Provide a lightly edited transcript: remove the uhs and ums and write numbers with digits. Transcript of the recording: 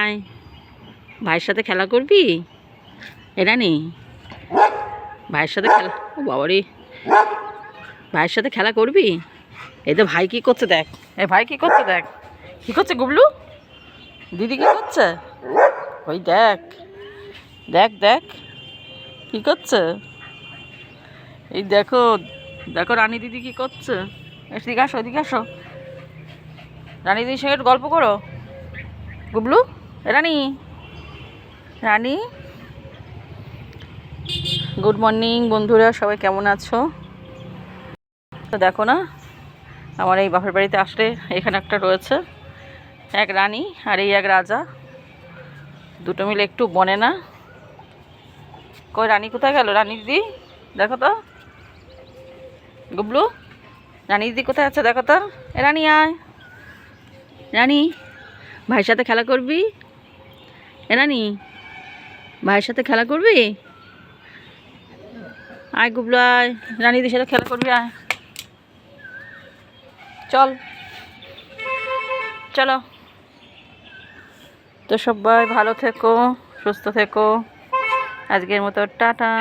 আয়, ভাইয়ের সাথে খেলা করবি? এ রানী, ভাইয়ের সাথে খেলা, ও বাবারে, ভাইয়ের সাথে খেলা করবি? এই তো ভাই কি করছে দেখ, এ ভাই কি করছে দেখ, কি করছে গুবলু? দিদি কি করছে? ওই দেখ দেখ দেখ কি করছে, এই দেখো দেখো রানী দিদি কি করছে। এদিকে আসো, এদিকে আসো, রানী দিদির সঙ্গে একটু গল্প করো। গুবলু, রানী, রানী। গুড মর্নিং বন্ধুরা, সবাই কেমন আছো? তো দেখো না, আমার এই বাপের বাড়িতে আসলে এখানে একটা রয়েছে এক রানী আর এই এক রাজা, দুটো মিলে একটু বনে না। কই রানী কোথায় গেল? রানী দিদি দেখো তো, গুবলু, রানী দিদি কোথায় আছে দেখো তো। এ রানী আয়, রানী, ভাইয়ের সাথে খেলা করবি? এ রানী, ভাইয়ের সাথে খেলা করবি? আয় গুবলু আয়, রানী দিদির সাথে খেলা করবি, আয়, চল, চলো। তো সবাই ভালো থেকো, সুস্থ থেকো, আজকের মতো টাটা।